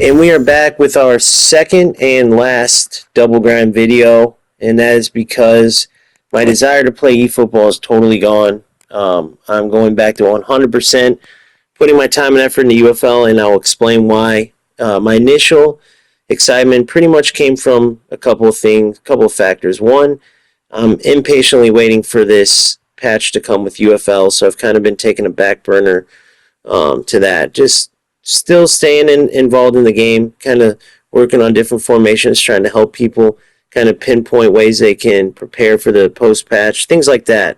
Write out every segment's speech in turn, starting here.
And we are back with our second and last double grind video, and that is because my desire to play eFootball is totally gone. I'm going back to 100%, putting my time and effort in the UFL, and I'll explain why. My initial excitement pretty much came from a couple of factors. One, I'm impatiently waiting for this patch to come with UFL, so I've kind of been taking a back burner to that. Just still staying involved in the game, kind of working on different formations, trying to help people kind of pinpoint ways they can prepare for the post-patch, things like that.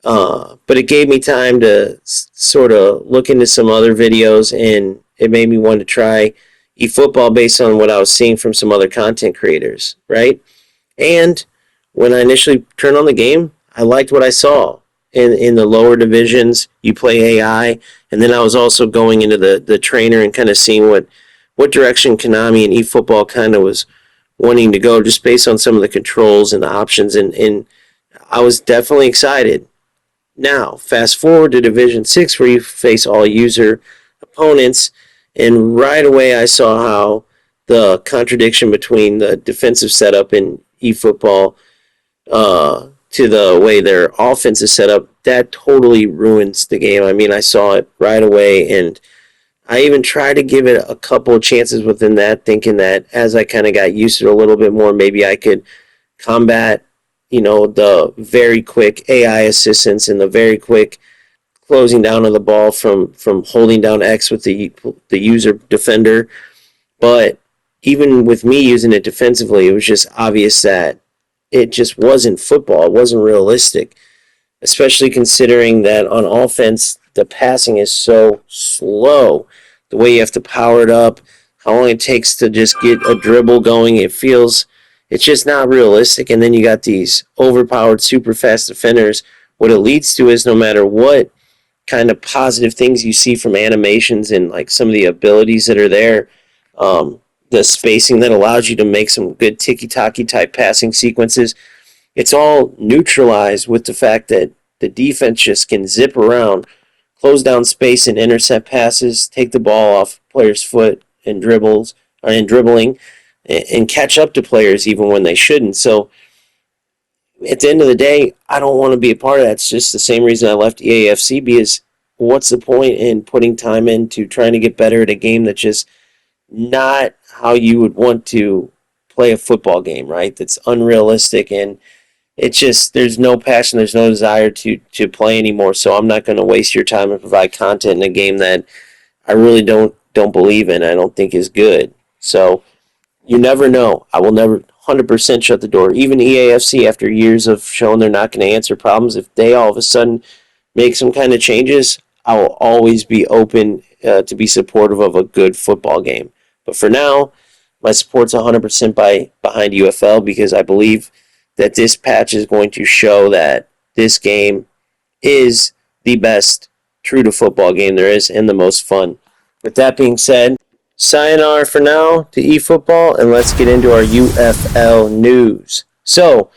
But it gave me time to sort of look into some other videos, and it made me want to try eFootball based on what I was seeing from some other content creators, right? And when I initially turned on the game, I liked what I saw. In the lower divisions, you play AI, and then I was also going into the trainer and kind of seeing what direction Konami and eFootball kind of was wanting to go, just based on some of the controls and the options, and I was definitely excited. Now, fast forward to Division 6, where you face all user opponents, and right away I saw how the contradiction between the defensive setup in eFootball to the way their offense is set up, that totally ruins the game. I mean, I saw it right away, and I even tried to give it a couple of chances within that, thinking that as I kind of got used to it a little bit more, maybe I could combat, the very quick AI assistance and the very quick closing down of the ball from holding down X with the user defender. But even with me using it defensively, it was just obvious that it just wasn't football. It wasn't realistic, especially considering that on offense, the passing is so slow. The way you have to power it up, how long it takes to just get a dribble going, it's just not realistic. And then you got these overpowered, super fast defenders. What it leads to is no matter what kind of positive things you see from animations and like some of the abilities that are there, the spacing that allows you to make some good tiki-taki type passing sequences, it's all neutralized with the fact that the defense just can zip around, close down space and intercept passes, take the ball off players' foot and dribbling, and catch up to players even when they shouldn't. So at the end of the day, I don't want to be a part of that. It's just the same reason I left EAFC, because what's the point in putting time into trying to get better at a game that's just not how you would want to play a football game, right? That's unrealistic, and it's just, there's no passion, there's no desire to play anymore. So I'm not going to waste your time and provide content in a game that I really don't believe in, I don't think is good. So you never know. I will never 100% shut the door. Even EAFC, after years of showing they're not going to answer problems, if they all of a sudden make some kind of changes, I will always be open to be supportive of a good football game. But for now, my support's 100% behind UFL, because I believe that this patch is going to show that this game is the best true to football game there is and the most fun. With that being said, sayonara for now to eFootball, and let's get into our UFL news. So,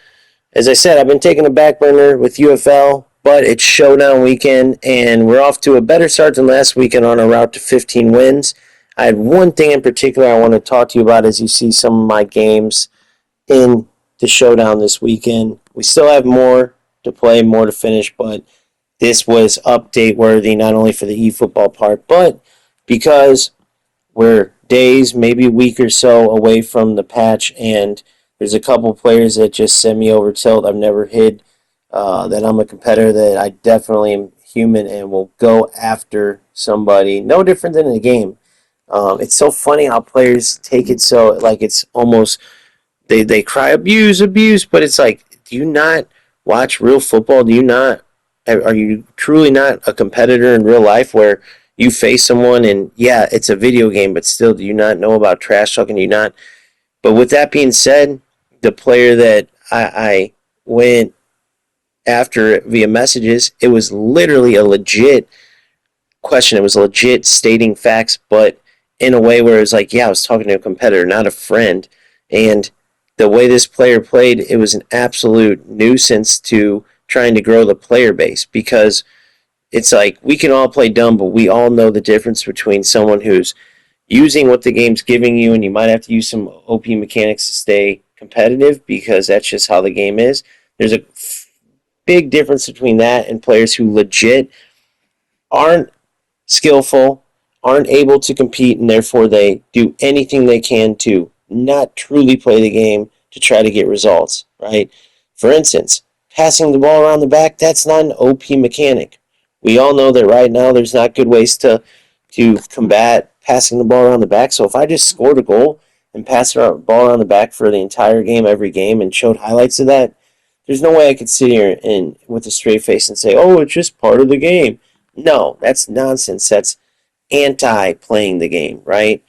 as I said, I've been taking a back burner with UFL, but it's Showdown weekend, and we're off to a better start than last weekend on our route to 15 wins. I had one thing in particular I want to talk to you about as you see some of my games in the Showdown this weekend. We still have more to play, more to finish, but this was update worthy, not only for the eFootball part, but because we're days, maybe a week or so away from the patch, and there's a couple players that just send me over tilt. I've never hid that I'm a competitor, that I definitely am human and will go after somebody, no different than in a game. It's so funny how players take it so, like, it's almost, they cry abuse, but it's like, do you not watch real football? Are you truly not a competitor in real life, where you face someone and, yeah, it's a video game, but still, do you not know about trash talking? Do you not? But with that being said, the player that I went after via messages, it was literally a legit question. It was legit stating facts, but in a way where it was like, yeah, I was talking to a competitor, not a friend. And the way this player played, it was an absolute nuisance to trying to grow the player base, because it's like, we can all play dumb, but we all know the difference between someone who's using what the game's giving you, and you might have to use some OP mechanics to stay competitive because that's just how the game is. There's a big difference between that and players who legit aren't skillful, aren't able to compete, and therefore they do anything they can to not truly play the game to try to get results, right? For instance, passing the ball around the back, that's not an OP mechanic. We all know that right now there's not good ways to combat passing the ball around the back. So if I just scored a goal and passed the ball around the back for the entire game, every game, and showed highlights of that, there's no way I could sit here and with a straight face and say, "Oh, it's just part of the game." No, that's nonsense. That's anti-playing the game, right?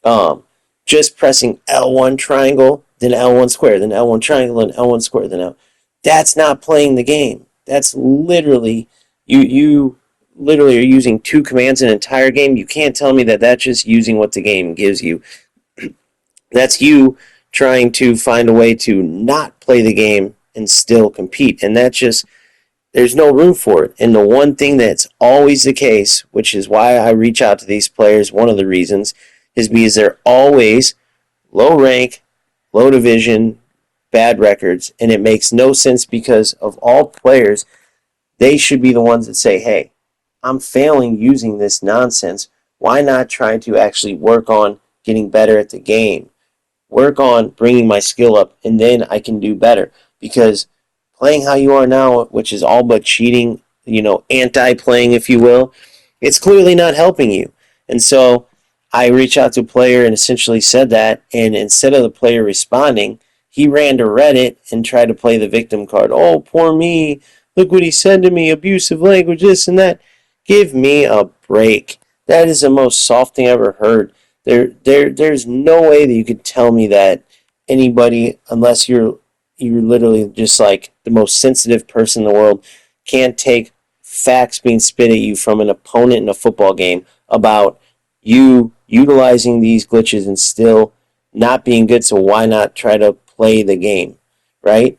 Um, just pressing L1 triangle, then L1 square, then L1 triangle, then L1 square, then L. That's not playing the game. That's literally you literally are using two commands in an entire game. You can't tell me that that's just using what the game gives you. That's you trying to find a way to not play the game and still compete. And that's just, there's no room for it. And the one thing that's always the case, which is why I reach out to these players, one of the reasons, is because they're always low rank, low division, bad records. And it makes no sense because of all players, they should be the ones that say, hey, I'm failing using this nonsense. Why not try to actually work on getting better at the game? Work on bringing my skill up, and then I can do better. Because playing how you are now, which is all but cheating, anti-playing, if you will, it's clearly not helping you. And so I reached out to a player and essentially said that, and instead of the player responding, he ran to Reddit and tried to play the victim card. Oh, poor me. Look what he said to me. Abusive language, this and that. Give me a break. That is the most soft thing I ever heard. There's no way that you could tell me that anybody, unless you're literally just like the most sensitive person in the world, can't take facts being spit at you from an opponent in a football game about you utilizing these glitches and still not being good. So why not try to play the game, right?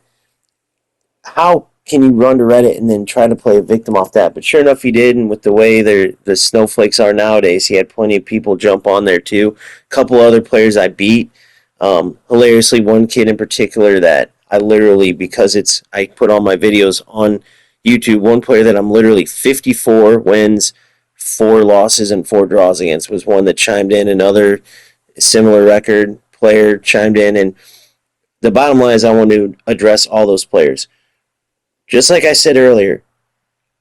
How can you run to Reddit and then try to play a victim off that? But sure enough, he did, and with the way the snowflakes are nowadays, he had plenty of people jump on there too. A couple other players I beat. Hilariously, one kid in particular that I literally, because I put all my videos on YouTube, one player that I'm literally 54 wins, 4 losses, and 4 draws against was one that chimed in. Another similar record player chimed in, and the bottom line is I want to address all those players. Just like I said earlier,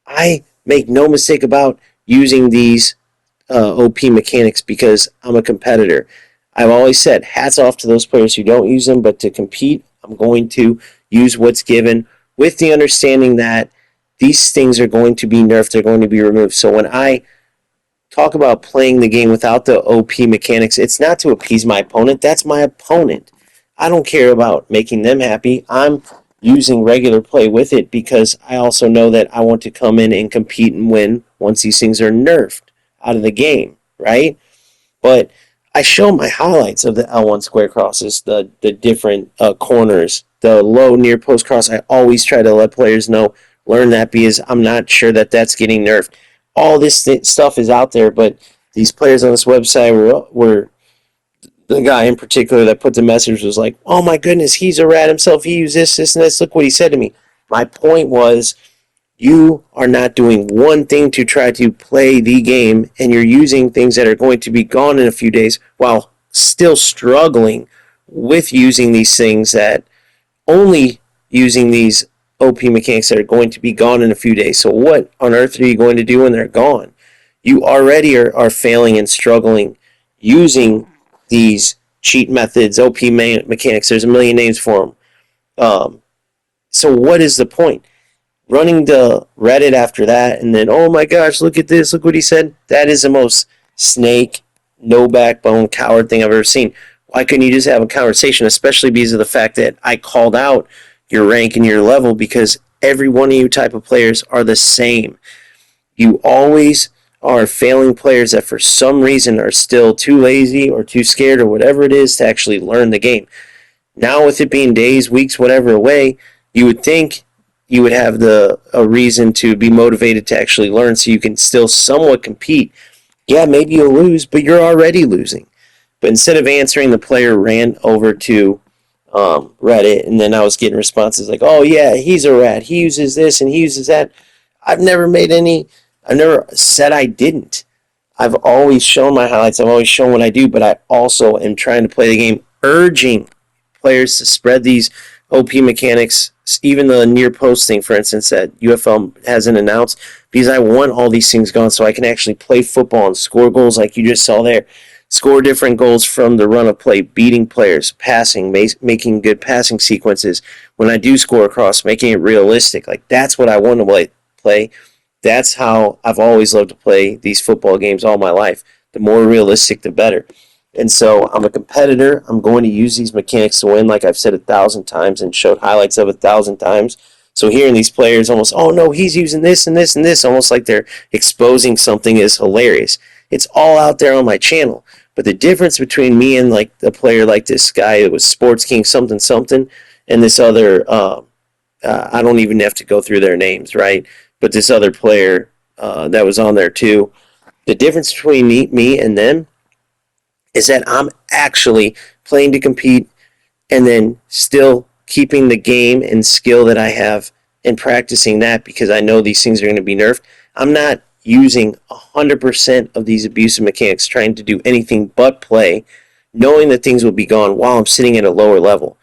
I make no mistake about using these OP mechanics because I'm a competitor. I've always said, hats off to those players who don't use them, but to compete, I'm going to use what's given with the understanding that these things are going to be nerfed, they're going to be removed. So when I talk about playing the game without the OP mechanics, it's not to appease my opponent. That's my opponent. I don't care about making them happy. I'm using regular play with it because I also know that I want to come in and compete and win once these things are nerfed out of the game, right? But I show my highlights of the L1 square crosses, the different corners, the low near post cross. I always try to let players know, learn that because I'm not sure that that's getting nerfed. All this stuff is out there, but these players on this website were the guy in particular that put the message was like, oh my goodness, he's a rat himself. He used this, and this. Look what he said to me. My point was, you are not doing one thing to try to play the game, and you're using things that are going to be gone in a few days while still struggling with using these things that only using these OP mechanics that are going to be gone in a few days. So what on earth are you going to do when they're gone? You already are failing and struggling using these cheat methods, OP mechanics. There's a million names for them. So what is the point? Running to Reddit after that and then, oh my gosh, look at this, look what he said. That is the most snake, no backbone, coward thing I've ever seen. Why couldn't you just have a conversation, especially because of the fact that I called out your rank and your level, because every one of you type of players are the same. You always are failing players that for some reason are still too lazy or too scared or whatever it is to actually learn the game. Now with it being days, weeks, whatever away, you would think you would have a reason to be motivated to actually learn so you can still somewhat compete. Yeah, maybe you'll lose, but you're already losing. But instead of answering, the player ran over to Reddit, and then I was getting responses like, "Oh yeah, he's a rat. He uses this and he uses that." I've never made any. I've never said I didn't. I've always shown my highlights. I've always shown what I do, but I also am trying to play the game, urging players to spread these OP mechanics, even the near post thing, for instance, that UFL hasn't announced, because I want all these things gone so I can actually play football and score goals like you just saw there. Score different goals from the run of play, beating players, passing, making good passing sequences. When I do score across, making it realistic. Like, that's what I want to play. That's how I've always loved to play these football games all my life. The more realistic, the better. And so I'm a competitor. I'm going to use these mechanics to win, like I've said 1,000 times and showed highlights of 1,000 times. So hearing these players almost, oh no, he's using this and this and this, almost like they're exposing something, is hilarious. It's all out there on my channel. But the difference between me and like a player like this guy that was Sports King something something, and this other, I don't even have to go through their names, right? But this other player that was on there too. The difference between me and them is that I'm actually playing to compete and then still keeping the game and skill that I have and practicing that, because I know these things are going to be nerfed. I'm not using 100% of these abusive mechanics trying to do anything but play, knowing that things will be gone while I'm sitting at a lower level,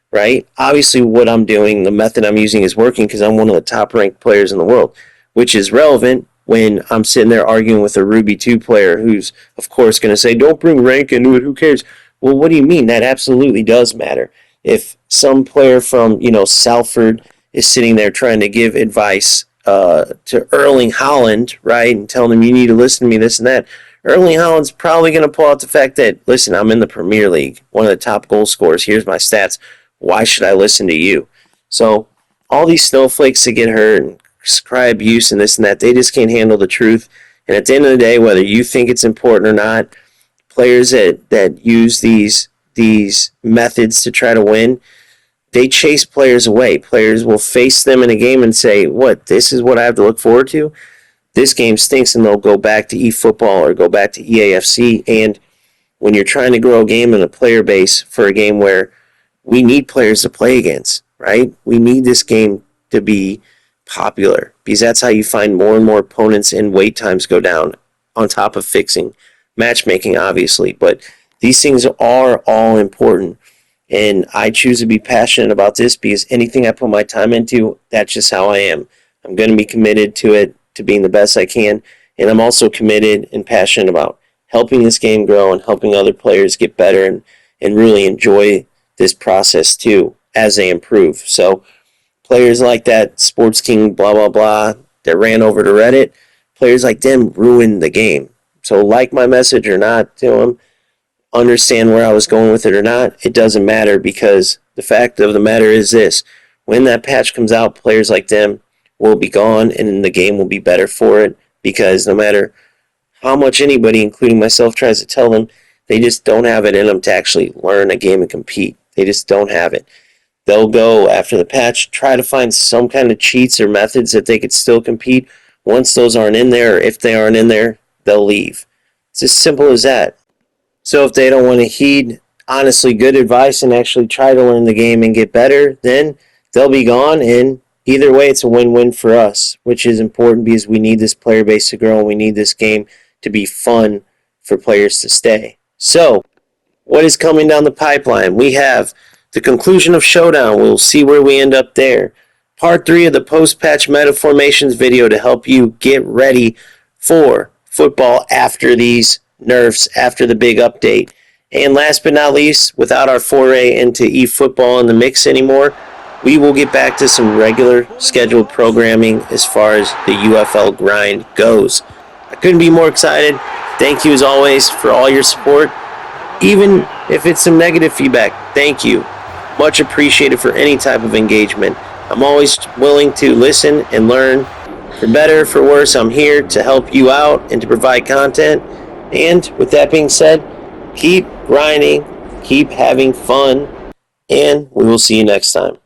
right? Obviously, what I'm doing, the method I'm using is working because I'm one of the top ranked players in the world, which is relevant when I'm sitting there arguing with a Ruby 2 player who's, of course, going to say, don't bring rank into it, who cares? Well, what do you mean? That absolutely does matter. If some player from, Salford is sitting there trying to give advice to Erling Haaland, right, and telling him, you need to listen to me, this and that, Erling Haaland's probably going to pull out the fact that, listen, I'm in the Premier League, one of the top goal scorers, here's my stats, why should I listen to you? So all these snowflakes that get hurt and cry abuse and this and that, they just can't handle the truth. And at the end of the day, whether you think it's important or not, players that use these methods to try to win, they chase players away. Players will face them in a game and say, what, this is what I have to look forward to? This game stinks, and they'll go back to eFootball or go back to EAFC. And when you're trying to grow a game and a player base for a game where we need players to play against, right? We need this game to be popular, because that's how you find more and more opponents and wait times go down, on top of fixing matchmaking, obviously. But these things are all important, and I choose to be passionate about this because anything I put my time into, that's just how I am. I'm going to be committed to it, to being the best I can, and I'm also committed and passionate about helping this game grow and helping other players get better and really enjoy this process too as they improve. So players like that Sports King blah blah blah that ran over to Reddit, players like them ruined the game. So like my message or not to them, understand where I was going with it or not, it doesn't matter, because the fact of the matter is this: when that patch comes out, players like them will be gone and the game will be better for it, because no matter how much anybody, including myself, tries to tell them, they just don't have it in them to actually learn a game and compete. They just don't have it. They'll go after the patch, try to find some kind of cheats or methods that they could still compete. Once those aren't in there, or if they aren't in there, they'll leave. It's as simple as that. So if they don't want to heed honestly good advice and actually try to learn the game and get better, then they'll be gone. And either way, it's a win-win for us, which is important because we need this player base to grow and we need this game to be fun for players to stay. So what is coming down the pipeline? We have the conclusion of Showdown. We'll see where we end up there. Part 3 of the post-patch meta formations video to help you get ready for football after these nerfs, after the big update. And last but not least, without our foray into eFootball in the mix anymore, we will get back to some regular scheduled programming as far as the UFL grind goes. I couldn't be more excited. Thank you as always for all your support. Even if it's some negative feedback, thank you. Much appreciated for any type of engagement. I'm always willing to listen and learn. For better, for worse, I'm here to help you out and to provide content. And with that being said, keep grinding, keep having fun, and we will see you next time.